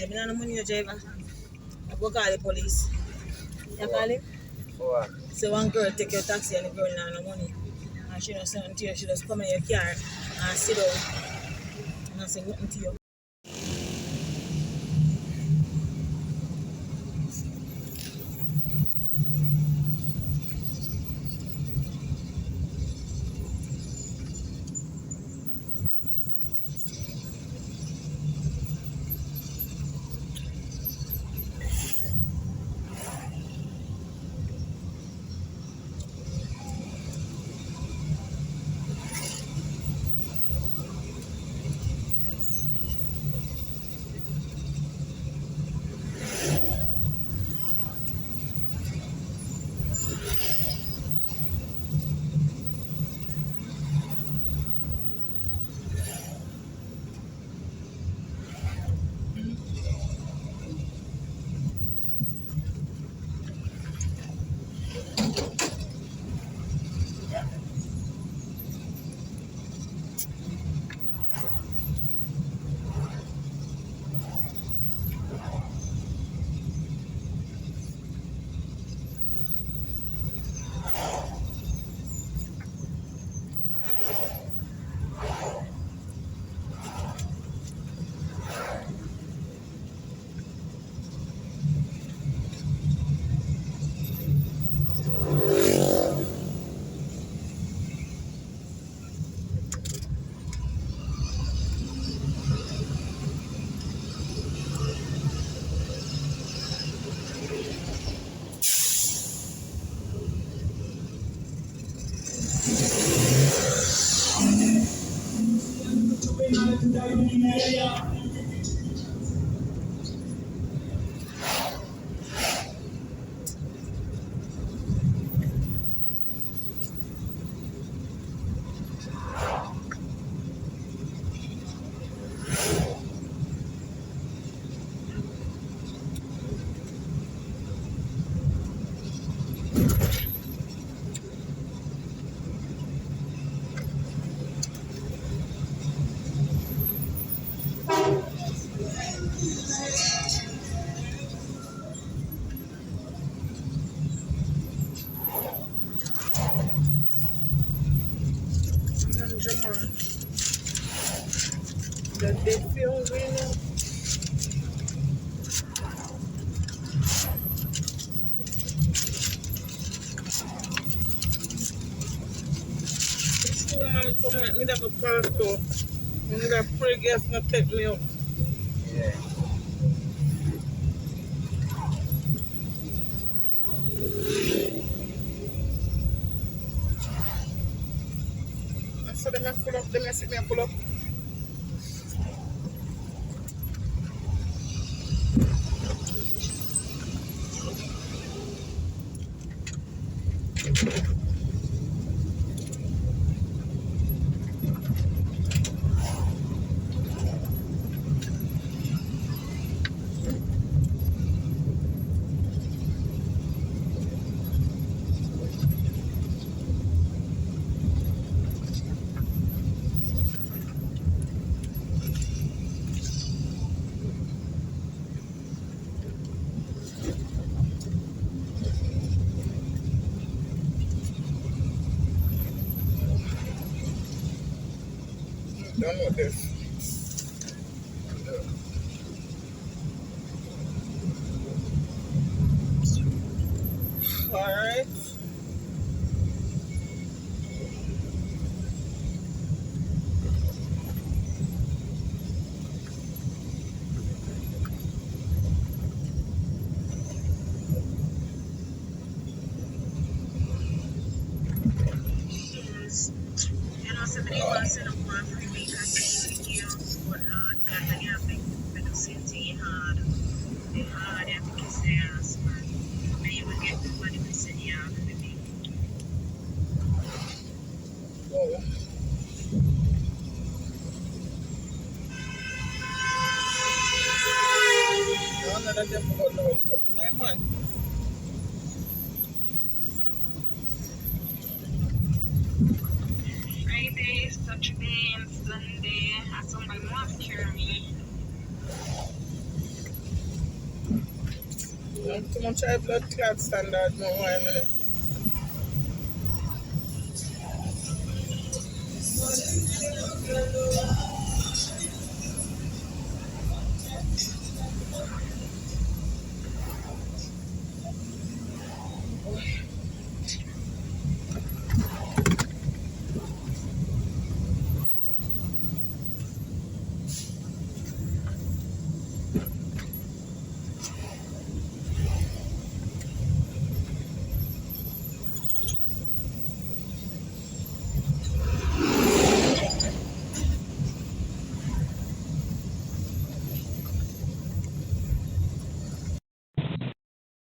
them. I don't know money, no driver. I go call the police. You call him? What? So one girl take your taxi and the girl not no money. And she don't say nothing to you. She just come in your car and sit down and say nothing to you. That they feel really. This woman come like me have a pastor. I'm gonna pray guess not take me up. Yeah. I saw them full up, them sit me full up. Done with this. Alright. You know, somebody wants to know more for me because you what not got the yapping, but the same thing hard. The hard yapping is the ass, man. And you will get the money to say, yeah, for me. Oh. No, that them forgot now. It's up to 9 months. Friday, Saturday, and Sunday, I saw my mom carry me. too much high blood clot standard now. Why a minute?